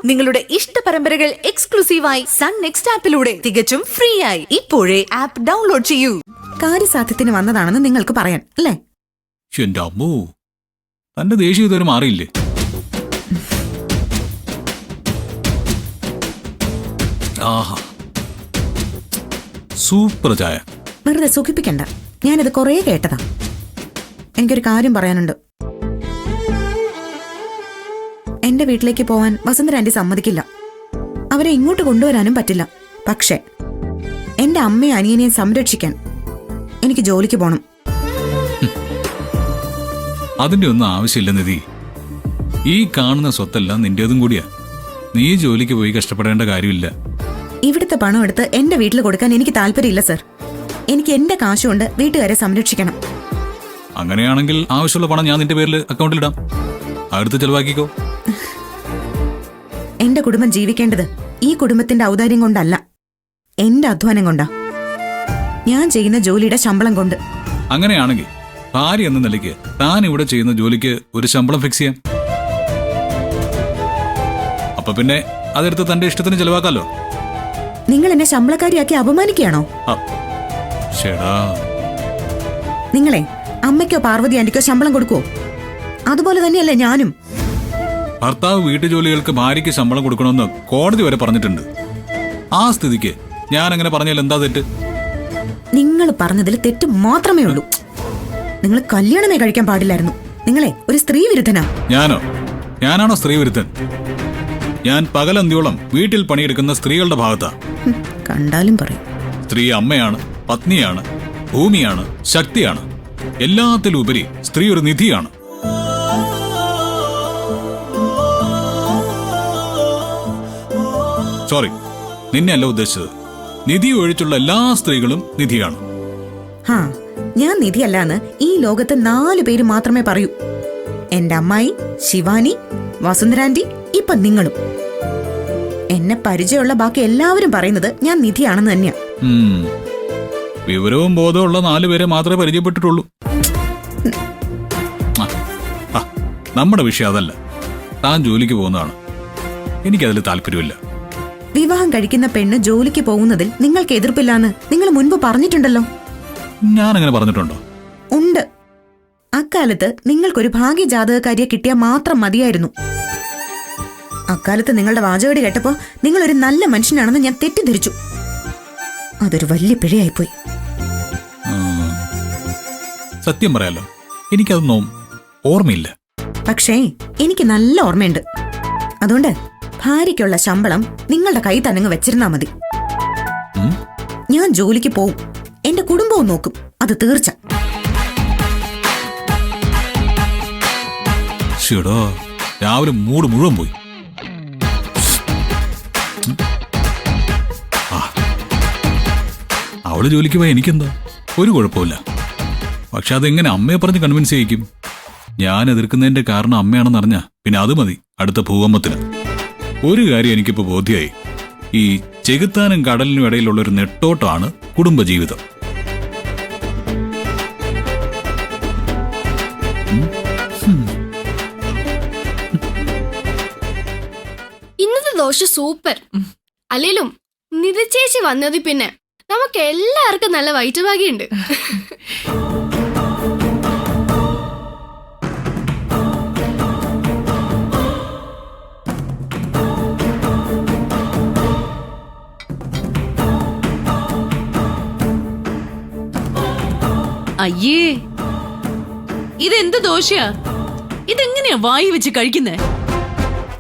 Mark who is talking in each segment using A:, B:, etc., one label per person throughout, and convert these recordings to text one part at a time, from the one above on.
A: നിങ്ങളുടെ ഇഷ്ട പരമ്പരകൾ എക്സ്ക്ലൂസീവായി സൺ നെക്സ്റ്റ് ആപ്പിലൂടെ തികച്ചും ഫ്രീ ആയി ഇപ്പോഴേ ആപ്പ് ഡൗൺലോഡ് ചെയ്യൂ.
B: കാര്യസാധ്യത്തിന് വന്നതാണെന്ന് നിങ്ങൾക്ക് പറയാൻ അല്ലേ?
C: എന്റെ അമ്മോ, തന്റെ ദേഷ്യം ഇതുവരെ മാറിയില്ലേ? ആഹാ, സൂപ്പർ ചായ.
B: വെറുതെ സുഖിപ്പിക്കണ്ട, ഞാനിത് കുറേ കേട്ടതാ. എനിക്കൊരു കാര്യം പറയാനുണ്ട്. എന്റെ വീട്ടിലേക്ക് പോവാൻ വസുന്ധര ആന്റി സമ്മതിക്കില്ല. അവരെ ഇങ്ങോട്ട് കൊണ്ടുവരാനും പറ്റില്ല. പക്ഷേ എന്റെ അമ്മയും അനിയനെയും സംരക്ഷിക്കാൻ എനിക്ക് ജോലിക്ക് പോണം.
C: അതിന്റെ ഒന്നും ആവശ്യമില്ല നിധി. ഈ കാണുന്ന സ്വത്തെല്ലാം നിന്റേതും കൂടിയാ. നീ ജോലിക്ക് പോയി കഷ്ടപ്പെടേണ്ട കാര്യമില്ല.
B: ഇവിടുത്തെ പണം എടുത്ത് എന്റെ വീട്ടിൽ കൊടുക്കാൻ എനിക്ക് താല്പര്യമില്ല സർ. എനിക്ക് എന്റെ കാശുകൊണ്ട് വീട്ടുകാരെ സംരക്ഷിക്കണം.
C: അങ്ങനെയാണെങ്കിൽ ആവശ്യമുള്ള പണം ഞാൻ നിന്റെ പേരിൽ അക്കൗണ്ടിലിടാം. അടുത്ത് ചെലവാക്കിക്കോ.
B: എന്റെ കുടുംബം ജീവിക്കേണ്ടത് ഈ കുടുംബത്തിന്റെ ഔദാര്യം കൊണ്ടല്ല, എന്റെ അധ്വാനം കൊണ്ടാ. ഞാൻ ചെയ്യുന്ന ജോലിയുടെ ശമ്പളം കൊണ്ട്.
C: അങ്ങനെയാണെങ്കിൽ ഭാര്യ എന്ന നിലയ്ക്ക് താൻ ഇവിടെ ചെയ്യുന്ന ജോലിക്ക് ഒരു ശമ്പളം ഫിക്സ് ചെയ്യാം. അപ്പൊ പിന്നെ അതെടുത്ത് തന്റെ ഇഷ്ടത്തിന് ചെലവാക്കാലോ.
B: നിങ്ങൾ എന്നെ ശമ്പളക്കാരിയാക്കി അപമാനിക്കുകയാണോ? നിങ്ങളെ അമ്മയ്ക്കോ പാർവതി ആന്റിക്കോ ശമ്പളം കൊടുക്കുവോ? അതുപോലെ തന്നെയല്ലേ ഞാനും.
C: ഭർത്താവ് വീട്ടുജോലികൾക്ക് ഭാര്യയ്ക്ക് ശമ്പളം കൊടുക്കണമെന്ന് കോടതി വരെ പറഞ്ഞിട്ടുണ്ട്. ആ സ്ഥിതിക്ക് ഞാൻ അങ്ങനെ പറഞ്ഞാൽ എന്താ തെറ്റ്?
B: നിങ്ങൾ പറഞ്ഞതിൽ തെറ്റ് മാത്രമേ ഉള്ളൂ. നിങ്ങൾ കല്യാണമേ കഴിക്കാൻ പാടില്ലായിരുന്നു. നിങ്ങളെ ഒരു സ്ത്രീ വിരുദ്ധനാ.
C: ഞാനാണോ സ്ത്രീ വിരുദ്ധൻ? ഞാൻ പകലന്തിയോളം വീട്ടിൽ പണിയെടുക്കുന്ന സ്ത്രീകളുടെ ഭാഗത്താ.
B: കണ്ടാലും പറയും.
C: സ്ത്രീ അമ്മയാണ്, പത്നിയാണ്, ഭൂമിയാണ്, ശക്തിയാണ്. എല്ലാത്തിലുപരി സ്ത്രീ ഒരു നിധിയാണ്. സോറി, നിന്നെ അല്ല ഉദ്ദേശിച്ചത്. നിധി ഒഴിച്ചുള്ള എല്ലാ സ്ത്രീകളും നിധിയാണ്.
B: ഞാൻ നിധിയല്ലാന്ന് ഈ ലോകത്ത് 4 പേര് മാത്രമേ പറയൂ. എന്റെ അമ്മായി, ശിവാനി, വസുന്ധരാന്റി, ഇപ്പൊ നിങ്ങളും. എന്നെ പരിചയമുള്ള ബാക്കി എല്ലാവരും പറയുന്നത് ഞാൻ നിധിയാണെന്ന് തന്നെയാ.
C: വിവരവും ബോധമുള്ള 4 പേരെ മാത്രമേ പരിചയപ്പെട്ടിട്ടുള്ളൂ. നമ്മുടെ വിഷയം അതല്ല. താൻ ജോലിക്ക് പോകുന്നതാണ്. എനിക്കതിൽ താല്പര്യമില്ല.
B: വിവാഹം കഴിക്കുന്ന പെണ്ണ് ജോലിക്ക് പോകുന്നതിൽ നിങ്ങൾക്ക് എതിർപ്പില്ലാന്ന് നിങ്ങൾ മുൻപ് പറഞ്ഞിട്ടുണ്ടല്ലോ.
C: ഞാനങ്ങനെ പറഞ്ഞിട്ടുണ്ടോ?
B: ഉണ്ട്. അക്കാലത്ത് നിങ്ങൾക്കൊരു ഭാഗ്യജാതകക്കാരിയെ കിട്ടിയാൽ മാത്രം മതിയായിരുന്നു. അക്കാലത്ത് നിങ്ങളുടെ വാചകടി കേട്ടപ്പോ നിങ്ങളൊരു നല്ല മനുഷ്യനാണെന്ന് ഞാൻ തെറ്റിദ്ധരിച്ചു. അതൊരു വലിയ പിഴയായിപ്പോയി.
C: സത്യം പറയാലോ, എനിക്കതൊന്നും ഓർമ്മയില്ല.
B: പക്ഷേ എനിക്ക് നല്ല ഓർമ്മയുണ്ട്. അതുകൊണ്ട് ഭാര്യയ്ക്കുള്ള ശമ്പളം നിങ്ങളുടെ കൈ തന്നങ്ങ് വെച്ചിരുന്നാ മതി. ഞാൻ ജോലിക്ക് പോവും, എന്റെ കുടുംബവും നോക്കും, അത് തീർച്ച.
C: രാവിലെ മൂട് മുഴുവൻ പോയി. അവള് ജോലിക്ക് പോയാൽ എനിക്കെന്താ? ഒരു കുഴപ്പമില്ല. പക്ഷെ അതെങ്ങനെ അമ്മയെ പറഞ്ഞ് കൺവിൻസ് ചെയ്യിക്കും? ഞാൻ എതിർക്കുന്നതിന്റെ കാരണം അമ്മയാണെന്ന് അറിഞ്ഞാ പിന്നെ അത് മതി അടുത്ത ഭൂകമ്പത്തിന്. ഒരു കാര്യം എനിക്കിപ്പോ ബോധ്യമായി. ഈ ചെകുത്താനും കടലിനും ഇടയിലുള്ള ഒരു നെട്ടോട്ടമാണ് കുടുംബജീവിതം.
D: ഇന്നത്തെ ദോശ സൂപ്പർ. അല്ലേലും നിധി ചേച്ചി വന്നത് പിന്നെ നമുക്ക് എല്ലാവർക്കും നല്ല വയറ്റുഭാഗ്യമുണ്ട്.
E: അയ്യേ, ഇതെന്ത് ദോശയാ? ഇതെങ്ങനെയാ വായി വെച്ച് കഴിക്കുന്നേ?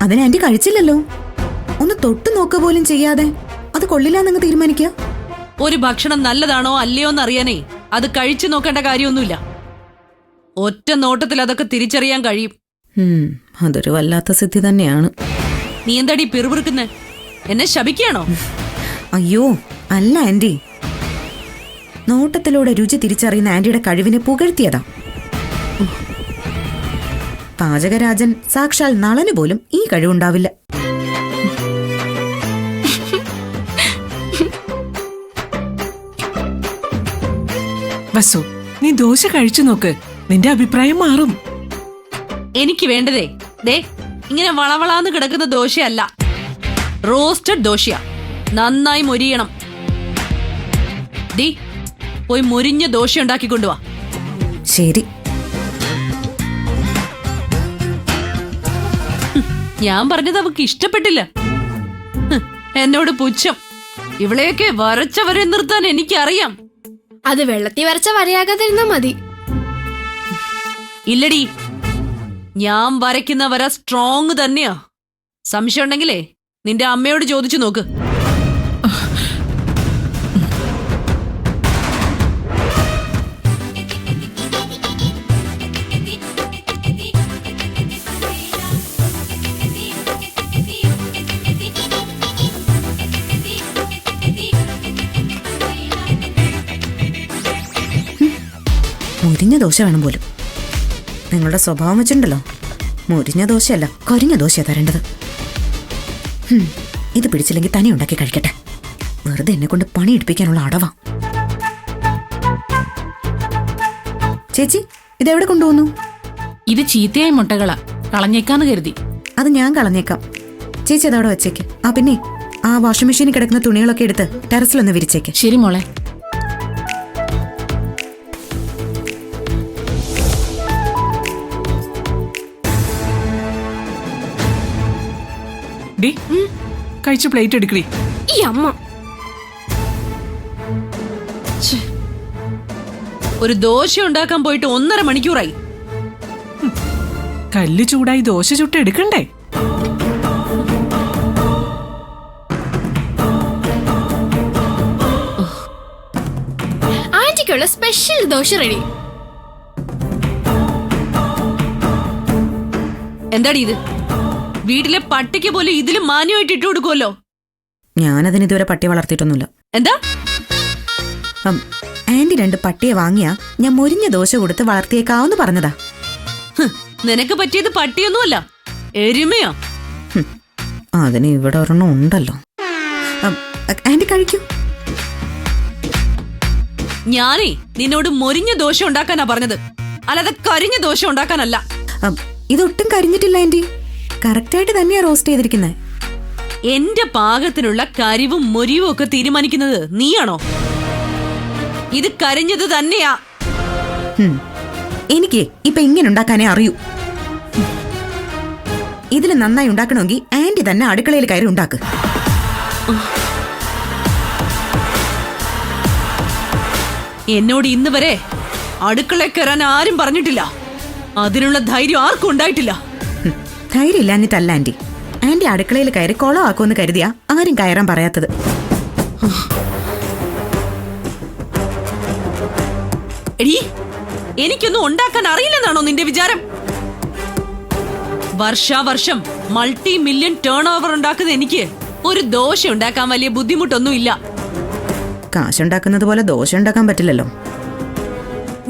B: അതിന് ആന്റി കഴിച്ചില്ലല്ലോ. ഒന്ന് തൊട്ടു നോക്കുക പോലും ചെയ്യാതെ അത് കൊള്ളില്ലാന്നങ്ങ് തീരുമാനിക്കുക.
E: ഒരു ഭക്ഷണം നല്ലതാണോ അല്ലയോ എന്നറിയാനേ അത് കഴിച്ചു നോക്കേണ്ട കാര്യമൊന്നുമില്ല. ഒറ്റ നോട്ടത്തിൽ അതൊക്കെ തിരിച്ചറിയാൻ കഴിയും.
B: അതൊരു വല്ലാത്ത സിദ്ധി തന്നെയാണ്.
E: നീ എന്താടി പിറുപിറുക്കുന്നേ? എന്നെ ശപിക്കുകയാണോ?
B: അയ്യോ അല്ല ആന്റി, നോട്ടത്തിലൂടെ രുചി തിരിച്ചറിയുന്ന ആന്റിയുടെ കഴിവിനെ പുകഴ്ത്തിയതാ. പാചകരാജൻ സാക്ഷാൽ നളന് പോലും ഈ കഴിവുണ്ടാവില്ല.
F: വസു, നീ ദോശ കഴിച്ചു നോക്ക്, നിന്റെ അഭിപ്രായം മാറും.
E: എനിക്ക് വേണ്ടതേ ദേ ഇങ്ങനെ വളവളാന്ന് കിടക്കുന്ന ദോശയല്ല, റോസ്റ്റഡ് ദോശയാ, നന്നായി മൊരിയണം. ദീ പോയി മൊരിഞ്ഞ ദോശ ഉണ്ടാക്കി കൊണ്ടുവാ.
B: ശരി.
E: ഞാൻ പറഞ്ഞത് അവക്ക് ഇഷ്ടപ്പെട്ടില്ല. എന്നോട് പുച്ഛം. ഇവളെയൊക്കെ വരച്ചവരെ നിർത്താൻ എനിക്കറിയാം.
D: അത് വെള്ളത്തിൽ വരച്ച വരയാകാതിരുന്നാ മതി.
E: ഇല്ലടി, ഞാൻ വരയ്ക്കുന്ന വര സ്ട്രോങ് തന്നെയാ. സംശയം ഉണ്ടെങ്കിലേ നിന്റെ അമ്മയോട് ചോദിച്ചു നോക്ക്.
B: മുരിഞ്ഞ ദോശ വേണം പോലും. നിങ്ങളുടെ സ്വഭാവം വെച്ചിട്ടുണ്ടല്ലോ, മുരിഞ്ഞ ദോശയല്ല കരിഞ്ഞ ദോശയാ തരേണ്ടത്. ഇത് പിടിച്ചില്ലെങ്കിൽ തനി ഉണ്ടാക്കി കഴിക്കട്ടെ. വെറുതെ എന്നെ കൊണ്ട് പണി എടുപ്പിക്കാനുള്ള അടവാ. ചേച്ചി, ഇതെവിടെ കൊണ്ടുപോകുന്നു?
G: ഇത് ചീത്തയായ മുട്ടകളാ, കളഞ്ഞേക്കാന്ന് കരുതി.
B: അത് ഞാൻ കളഞ്ഞേക്കാം. ചേച്ചി അതവിടെ വെച്ചേക്ക്. പിന്നെ ആ വാഷിംഗ് മെഷീനിൽ കിടക്കുന്ന തുണികളൊക്കെ എടുത്ത് ടെറസിലൊന്ന് വിരിച്ചേക്ക്.
G: ശരി മോളെ.
F: ഡി കഴിച്ച് പ്ലേറ്റ് എടുക്കടി.
D: ഈ അമ്മ
E: ഒരു ദോശ ഉണ്ടാക്കാൻ പോയിട്ട് 1.5 മണിക്കൂറായി.
F: കല്ല് ചൂടായി ദോശ ചുട്ട് എടുക്കണ്ടേ?
D: ആന്റിക്കുള്ള സ്പെഷ്യൽ ദോശ റെഡി.
E: എന്താടി ഇത്? വീട്ടിലെ പട്ടിക്ക് പോലും ഇതിലും മാന്യമായിട്ട് ഇട്ടു കൊടുക്കുമല്ലോ.
B: ഞാനതിന് ഇതുവരെ പട്ടി വളർത്തിയിട്ടൊന്നുമില്ല.
E: എന്താ?
B: ആന്റി 2 പട്ടിയെ വാങ്ങിയാ ഞാൻ മുരിഞ്ഞ ദോശ കൊടുത്ത് വളർത്തിയേക്കാവെന്ന് പറഞ്ഞതാ.
E: നിനക്ക് പറ്റിയത് പട്ടിയൊന്നുമല്ല, എരുമയാ.
B: അതിന് ഇവിടെ ഒരെണ്ണം ഉണ്ടല്ലോ. ആന്റി കഴിക്കൂ.
E: ഞാനേ നിന്നോട് മൊരിഞ്ഞ ദോശ ഉണ്ടാക്കാനാ പറഞ്ഞത്, അല്ലാതെ കരിഞ്ഞ ദോശ ഉണ്ടാക്കാനല്ല.
B: ഇതൊട്ടും കരിഞ്ഞിട്ടില്ല ആന്റി. കറക്റ്റായിട്ട് തന്നെയാ റോസ്റ്റ് ചെയ്തിരിക്കുന്നത്.
E: എന്റെ പാകത്തിനുള്ള കരിവും മൊരിവും ഒക്കെ തീരുമാനിക്കുന്നത് നീയാണോ? ഇത് കരിഞ്ഞത് തന്നെയാ.
B: എനിക്ക് ഇപ്പൊ ഇങ്ങനെ ഉണ്ടാക്കാനേ അറിയൂ. ഇതില് നന്നായി ഉണ്ടാക്കണമെങ്കിൽ ആന്റി തന്നെ അടുക്കളയിൽ കയറി ഉണ്ടാക്ക്.
E: എന്നോട് ഇന്ന് വരെ അടുക്കളയിൽ കയറാൻ ആരും പറഞ്ഞിട്ടില്ല. അതിനുള്ള ധൈര്യം ആർക്കും ഉണ്ടായിട്ടില്ല.
B: ധൈര്യം ഇല്ലാഞ്ഞിട്ടല്ല ആന്റി. ആന്റി അടുക്കളയിൽ കയറി കൊളമാക്കുമെന്ന് കരുതിയാ ആരും കയറാൻ പറയാത്തത്.
E: എടീ, എനിക്കൊന്നും ഉണ്ടാക്കാൻ അറിയില്ലെന്നാണോ നിന്റെ വിചാരം? വർഷാവർഷം മൾട്ടി-മില്യൺ ടേൺ ഓവർ ഉണ്ടാക്കുന്ന എനിക്ക് ഒരു ദോശ ഉണ്ടാക്കാൻ വലിയ ബുദ്ധിമുട്ടൊന്നുമില്ല.
B: കാശുണ്ടാക്കുന്നത് പോലെ ദോശ ഉണ്ടാക്കാൻ പറ്റില്ലല്ലോ.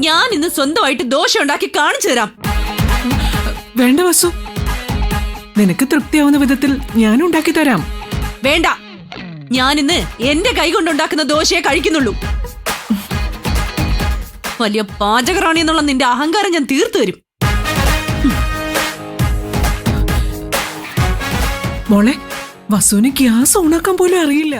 E: ഞാൻ ഇന്ന് സ്വന്തമായിട്ട് ദോശ ഉണ്ടാക്കി കാണിച്ചു തരാം.
F: വേണ്ട വസു, നിനക്ക് തൃപ്തിയാവുന്ന വിധത്തിൽ ഞാൻ ഉണ്ടാക്കി തരാം.
E: വേണ്ട, ഞാൻ ഇന്ന് എന്റെ കൈ കൊണ്ടുണ്ടാക്കുന്ന ദോശയെ കഴിക്കുന്നുള്ളൂ. വലിയ പാചകറാണി എന്നുള്ള നിന്റെ അഹങ്കാരം ഞാൻ തീർത്തു തരും.
F: മോളെ, വസുവിന് ഗ്യാസ് ഓണാക്കാൻ പോലും അറിയില്ല.